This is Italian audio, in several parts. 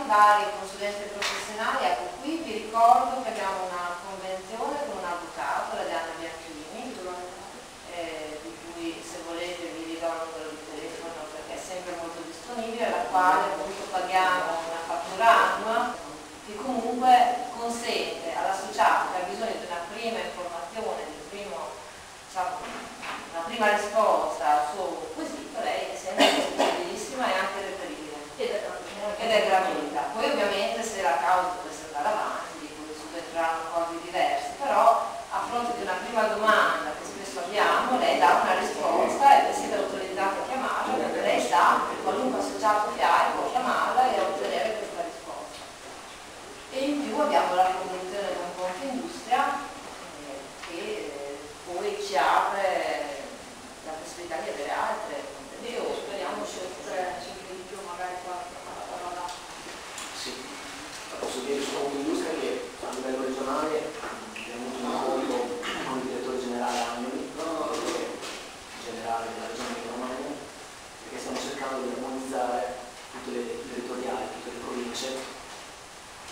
varie consulenze professionali. Ecco, qui vi ricordo che abbiamo una convenzione con un avvocato, la Diana Bianchini, di cui se volete vi do il numero di telefono perché è sempre molto disponibile, alla quale appunto paghiamo una fattura annua che comunque consente all'associato che ha bisogno di una prima informazione, di una prima risposta al suo quesito, lei è sempre disponibilissima e anche reperibile ed è gratuita. Poi ovviamente se la causa dovesse andare avanti, di cui subentrano cose diverse, però a fronte di una prima domanda che spesso abbiamo, lei dà una risposta e siete autorizzati a chiamarla, perché lei sa che qualunque associato che ha può chiamarla e ottenere questa risposta. E in più abbiamo la convenzione con Confindustria che poi ci apre la possibilità di avere altre convenzioni. Speriamo sempre di più, magari qualche parola. Sì, posso dire su Confindustria che a livello regionale abbiamo avuto un incontro con il direttore generale Agnoli, generale della regione di Romagna, perché stiamo cercando di armonizzare tutte le territoriali, tutte le province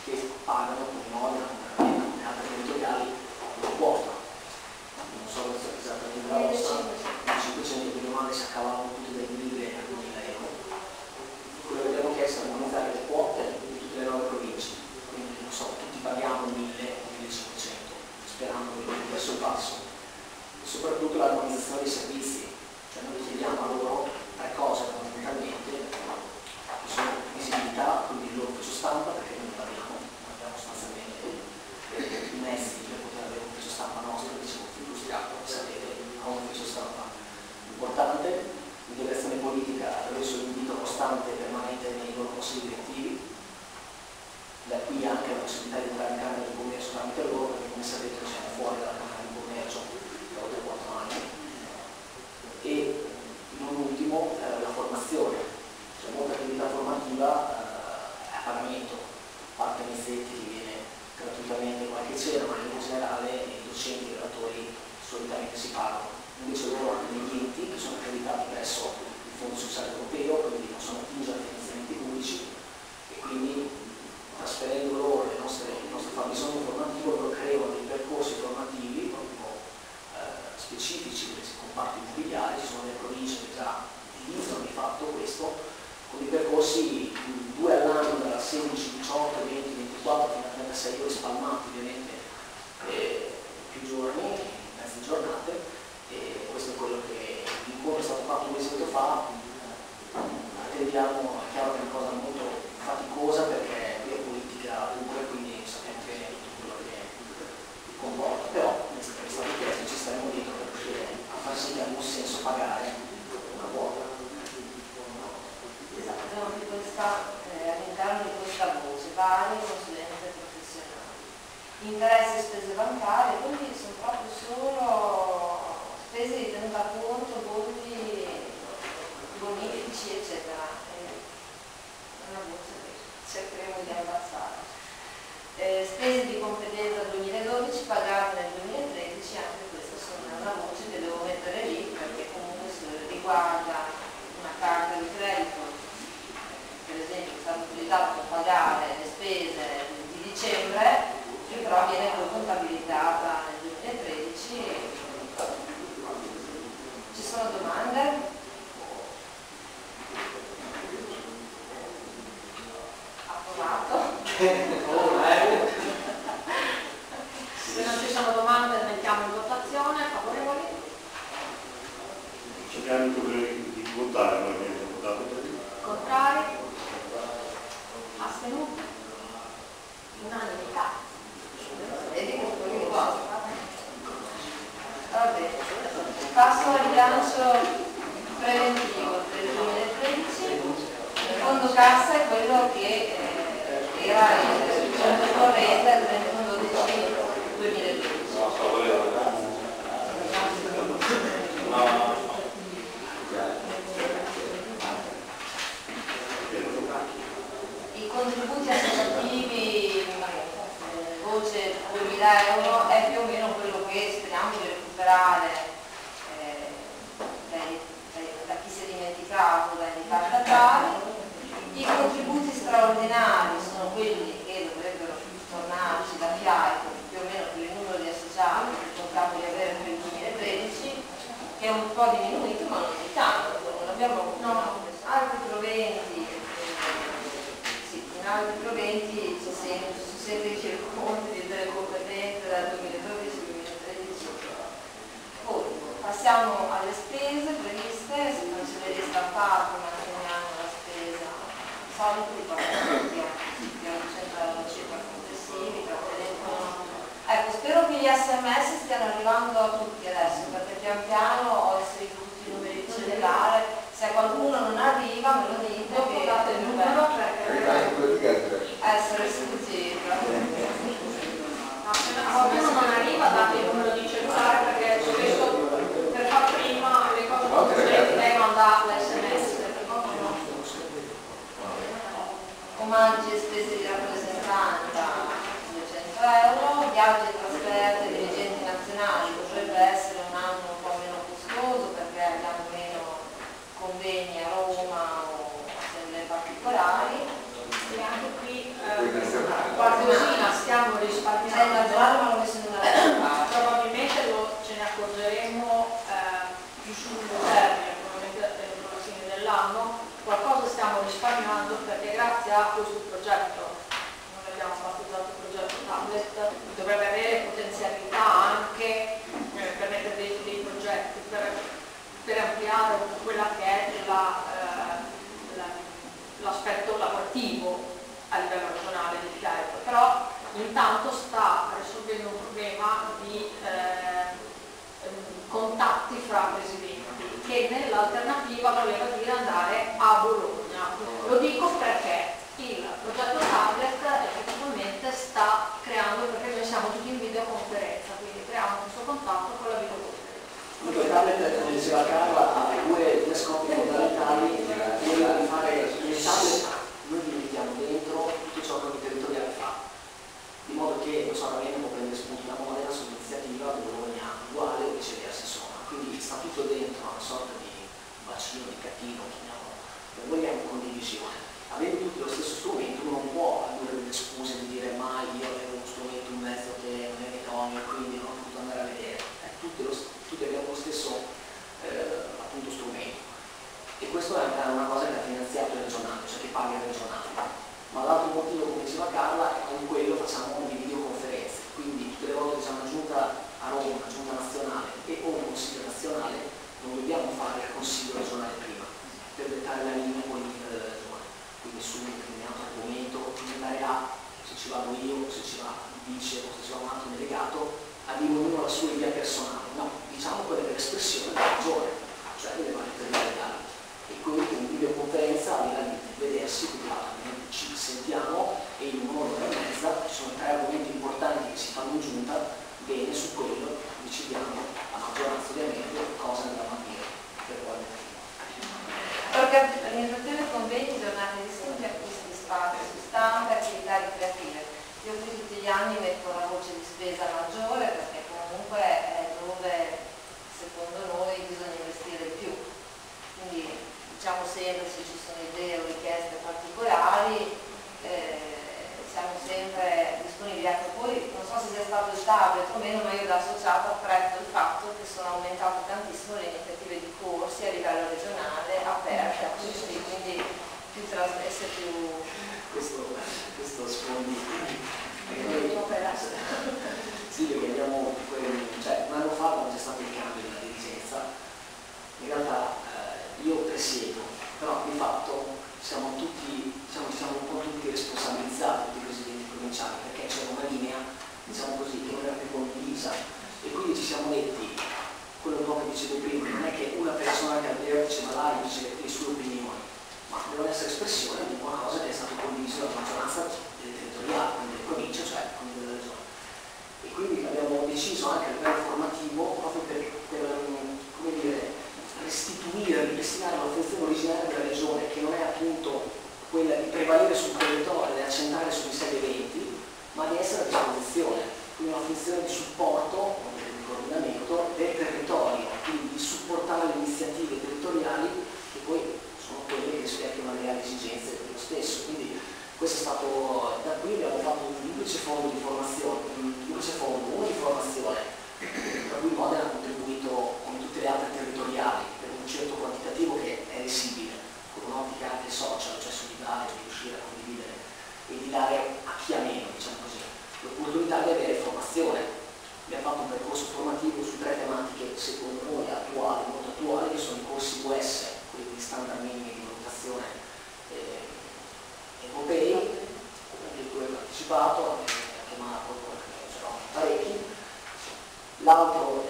che pagano come Modena, come altre territoriali una quota. Non so esattamente la vostra, i 500 di domande si accavavano tutte dai 1.000 a 2.000 euro. Quello che abbiamo chiesto è armonizzare le quote di tutte le 9 province, quindi non so, tutti paghiamo 1.000 o 1.500, sperando di vedere verso il basso. E soprattutto l'armonizzazione dei servizi, cioè noi chiediamo a loro 3 cose fondamentalmente, che sono visibilità, quindi il loro ufficio stampa, perché noi parliamo, non abbiamo sostanzialmente i mezzi per poter avere un ufficio stampa nostro, diciamo industriale, come sapete, ha un ufficio stampa importante, l'integrazione politica attraverso l'invito costante e permanente nei loro consigli direttivi, da qui anche la possibilità di entrare in Camera di Commercio tramite loro, perché come sapete noi siamo fuori dalla Camera di Commercio da oltre 4 anni. E non ultimo la formazione, c'è molta attività formativa a pagamento, a parte Mizzetti che viene gratuitamente qualche cena, ma in generale i docenti e i relatori solitamente si pagano. Invece loro hanno degli enti che sono accreditati presso il Fondo Sociale Europeo, quindi non sono attingi a finanziamenti pubblici e quindi trasferendo loro il nostro fabbisogno formativo, loro creano dei percorsi formativi proprio specifici per i comparti immobiliari. Ci sono delle province che già utilizzano di fatto questo, con dei percorsi 2 all'anno dalla 16, 18, 20, 24 fino a 36 ore spalmati ovviamente più giorni, mezze giornate, e questo è quello che l'incontro è stato fatto 2 mesi fa. Attendiamo, è chiaro che è una cosa molto faticosa perché qui è politica ovunque, quindi sappiamo bene tutto quello che comporta, però è stato chiesto, ci stiamo dentro per riuscire a far sì che abbia un senso pagare una quota. Esatto, all'interno di questa voce varie consulenze professionali, interessi e spese bancarie, quindi sono proprio solo spese di tenuta conto, bolli, bonifici eccetera. È una voce che cercheremo di abbassare. Spese di competenza 2012 pagate nel 2013, anche questa sono una voce che devo mettere lì perché comunque riguarda una carta di credito, per esempio è stata utilizzata per pagare le spese di dicembre, che però viene poi contabilizzata nel 2013. Ci sono domande? Approvato? Se non ci sono domande mettiamo in votazione, favorevoli? Cerchiamo di votare, ma viene votato per Contrari? Astenuti? Unanimità. Vedi che sono di qua. Va bene. Passo al bilancio preventivo per il 2013. Il fondo cassa è quello che era il conto corrente al 31/12/2012. I contributi associativi, voce 2.000 euro, è più o meno quello che speriamo di recuperare da chi si è dimenticato, dai ritardatari. I contributi straordinari quelli che dovrebbero tornarci da FIAICO, più o meno per il numero di associati che contiamo di avere per il 2013, che è un po' diminuito ma non di tanto, non abbiamo altri proventi, sì, in altri proventi ci sono sempre i circonti delle competenze dal 2012-2013. Poi passiamo alle spese previste, se non ce le ristampate manteniamo la spesa solita di 4 milioni, 200 euro circa complessivi per telefono. Ecco, spero che gli sms stiano arrivando a tutti adesso, perché pian piano ho inserito tutti i numeri di cellulare, se qualcuno non arriva me lo dite che date il numero essere sfuggito. Se qualcuno non arriva date il numero di cellulare, perché spesso per far prima le cose non succede, lei manda l'SMS. Omaggi e spese di rappresentanza 200 euro, viaggi e trasferte dirigenti nazionali, potrebbe essere un anno un po' meno costoso perché abbiamo meno convegni a Roma o assemblee particolari. E anche qui qualcosina stiamo risparmiando. La giornata ma l'ho messo in una lettera. Probabilmente ce ne accorgeremo più sul lungo termine, probabilmente entro la fine dell'anno. Qualcosa stiamo risparmiando perché grazie a questo progetto, noi abbiamo battezzato progetto tablet, dovrebbe avere potenzialità anche per mettere dei progetti, per ampliare quella che è l'aspetto lavorativo a livello regionale di FIAICO, però intanto sta risolvendo un problema di contatti fra presidenti, che nell'alternativa voleva dire andare a Bologna. Lo dico perché il progetto tablet effettivamente sta creando, perché noi siamo tutti in videoconferenza, quindi creiamo questo contatto con la videoconferenza. Il tablet, come diceva Carla, ha due scopi fondamentali, quello di fare il tablet, noi gli mettiamo dentro tutto ciò che il territoriale fa, di modo che lo Parlamento può prendere spunto da modello sull'iniziativa di Bologna uguale o viceversa, insomma. Quindi sta tutto dentro una sorta di bacino, di catino, chiamiamolo, per vogliamo condivisione. Avendo tutti lo stesso strumento, uno non può avere delle scuse di dire ma io avevo uno strumento, un mezzo che non era idoneo e quindi non ho potuto andare a vedere. Tutti abbiamo lo stesso appunto strumento. E questo è una cosa che ha finanziato il regionale, cioè che paga il regionale. Ma l'altro motivo, come diceva Carla, è con quello facciamo delle videoconferenze. Quindi tutte le volte che c'è una giunta a Roma, una giunta nazionale e o un consiglio nazionale, non dobbiamo fare il consiglio regionale prima, per dettare la linea con il regionale. Quindi su un determinato argomento, nell'area A, se ci vado io, se ci va il vice o se ci va un altro delegato, abbiamo ognuno la sua idea personale. No, diciamo quella dell'espressione della regione, cioè delle varie territoriali. E quindi in videoconferenza, al di là di vedersi, quindi ci sentiamo e in un'ora e mezza ci sono 3 argomenti importanti che si fanno in giunta, bene, su quello decidiamo a maggioranza ovviamente cosa andiamo a dire per quale motivo. Organizzazione convegni, giornate di studio, acquisti di spazi su stampa, attività ricreative. Io qui tutti gli anni metto una voce di spesa maggiore perché comunque è dove secondo noi bisogna investire di più. Quindi diciamo sempre se ci sono idee o richieste particolari siamo sempre disponibili. Ecco, poi non so se sia stato il tablet o meno, ma io da associata apprezzo il fatto che sono aumentate tantissimo le iniziative di corsi a livello regionale aperte a tutti, quindi più trasmesse, più... Questo sfondi. Sì, perché abbiamo, cioè, un anno fa quando c'è stato il cambio della dirigenza, in realtà io presiedo, però di fatto siamo un po' tutti responsabilizzati, tutti i presidenti provinciali, perché c'era una linea, diciamo così, che non era più condivisa e quindi ci siamo detti, quello che dicevo prima, non è che una persona che al vertice va là e dice le sue opinioni, ma devono essere espressione di qualcosa che è stato condiviso dalla maggioranza territoriale, quindi delle province, cioè quindi della regione. E quindi abbiamo deciso anche a livello formativo proprio per come dire, restituire, ripristinare la funzione originaria della regione, che non è appunto quella di prevalere sul territorio e accentare sui 6 eventi, ma di essere a disposizione, quindi una funzione di supporto, di coordinamento del territorio, quindi di supportare le iniziative territoriali che poi sono quelle che rispecchiano le reali esigenze dello stesso. Quindi questo è stato da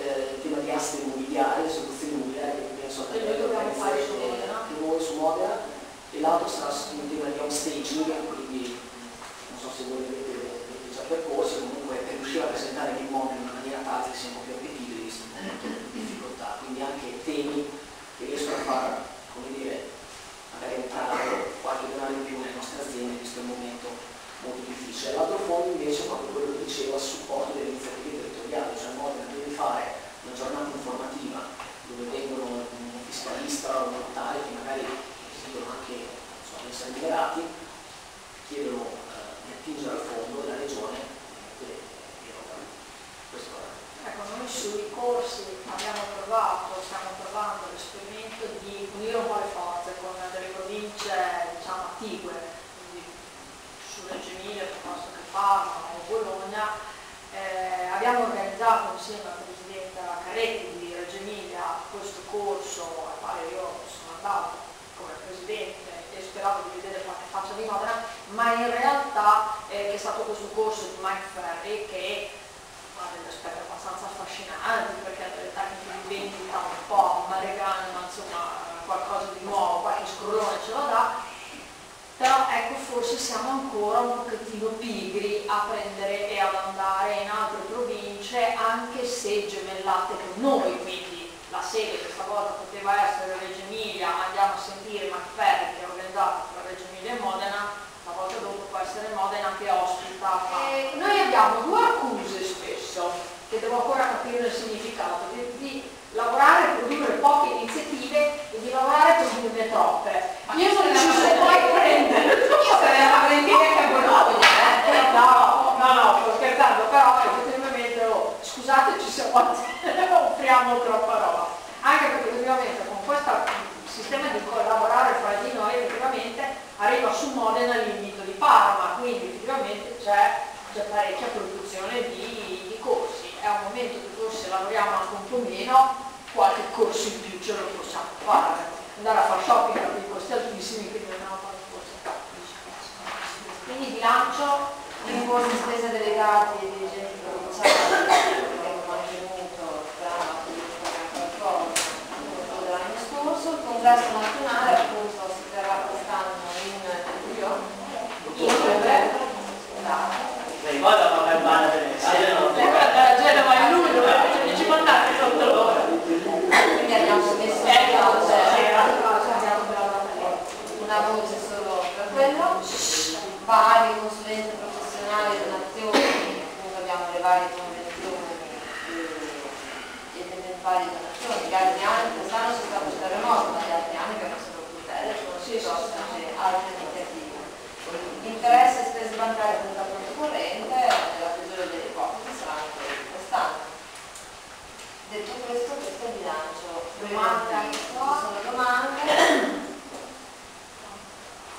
il tema di aste immobiliari, soluzioni immobiliari che penso che noi dobbiamo fare su Modena. Anche voi su Modena, e l'altro sarà un tema di homestaging, quindi non so se voi avete già percorsi, comunque per riuscire a presentare l'immobile in maniera tale che siamo più appetibili, visto un momento di difficoltà, quindi anche temi che riescono a far, come dire, magari entrare qualche denaro in più nelle nostre aziende, visto il momento molto difficile. L'altro fondo invece è proprio quello che dicevo, a supporto delle iniziative territoriali, cioè Modena deve fare una giornata informativa dove vengono un fiscalista o un notario che magari esistono anche essere liberati, chiedono di attingere al fondo della regione e questo è. Ecco, noi sui corsi abbiamo provato, stiamo provando l'esperimento di unire un po' le forze con delle province, diciamo, attigue, quindi su Reggio Emilia piuttosto che Parma o Bologna. Abbiamo organizzato insieme al presidente Caretti di Reggio Emilia questo corso al quale io sono andato come presidente e speravo di vedere qualche faccia di Modena, ma in realtà è stato questo corso di Mike Ferri che ha degli aspetti abbastanza affascinanti, perché ha delle tecniche di vendita un po' maregane, ma insomma qualcosa di nuovo, qualche scrollone ce lo dà. Però ecco, forse siamo ancora un pochettino pigri a prendere e ad andare in altre province, anche se gemellate con noi, quindi la sede questa volta poteva essere Reggio Emilia, andiamo a sentire Macferri che ha organizzato tra Reggio Emilia e Modena, la volta dopo può essere Modena che ospita. Noi abbiamo due accuse spesso, che devo ancora capire il significato, di lavorare e produrre poche iniziative e di lavorare e produrne troppe. Io non ci so mai prendere. Io sarei a Valentina che è Bologna, no, sto scherzando, però effettivamente, scusateci se offriamo troppa roba. Anche perché effettivamente con questo sistema di collaborare fra di noi effettivamente arriva su Modena l'invito di Parma, quindi effettivamente c'è parecchia produzione di corsi. È un momento che forse lavoriamo anche un po' meno, qualche corso in più ce lo possiamo fare. Andare a fare shopping a dei costi altissimi, quindi andiamo a fare un corso. Quindi bilancio, rimborsi spese delegati e dirigenti provinciali che abbiamo mantenuto, sperando di fare qualcosa dell'anno scorso. Il congresso nazionale appunto si terrà quest'anno in luglio, in ottobre. Lei poi da fare il bar a Genova in luglio, ci mandate sotto l'ora. Quindi abbiamo messo una voce solo per quello. Vari consulenti professionali, donazioni, appunto abbiamo le varie convenzioni ed eventuali donazioni. Gli altri anni, quest'anno c'è stato il terremoto, ma gli altri anni abbiamo solo più telefono, altre iniziative. Interesse e spese bancarie per il conto corrente nella peggiore delle ipotesi saranno quelli quest'anno. Detto questo, questo è il bilancio. Ci sono domande.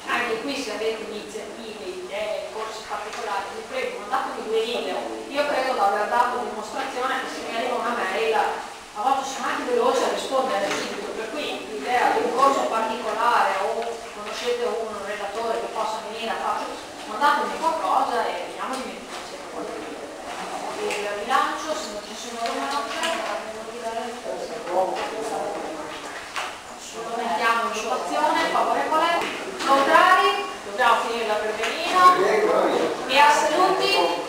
Anche qui se avete iniziative, idee, corsi particolari, vi prego, mandatemi 2 email. Io credo di aver dato dimostrazione che se mi arriva una mail, a volte sono anche veloce a rispondere subito, per cui l'idea di un corso particolare o conoscete un relatore che possa venire a fare, mandatemi qualcosa e vediamo di mettere insieme qualcosa. Il bilancio, se non ci sono domande, lo mettiamo in votazione, favorevole, contrari, dobbiamo finire la pervenina e astenuti.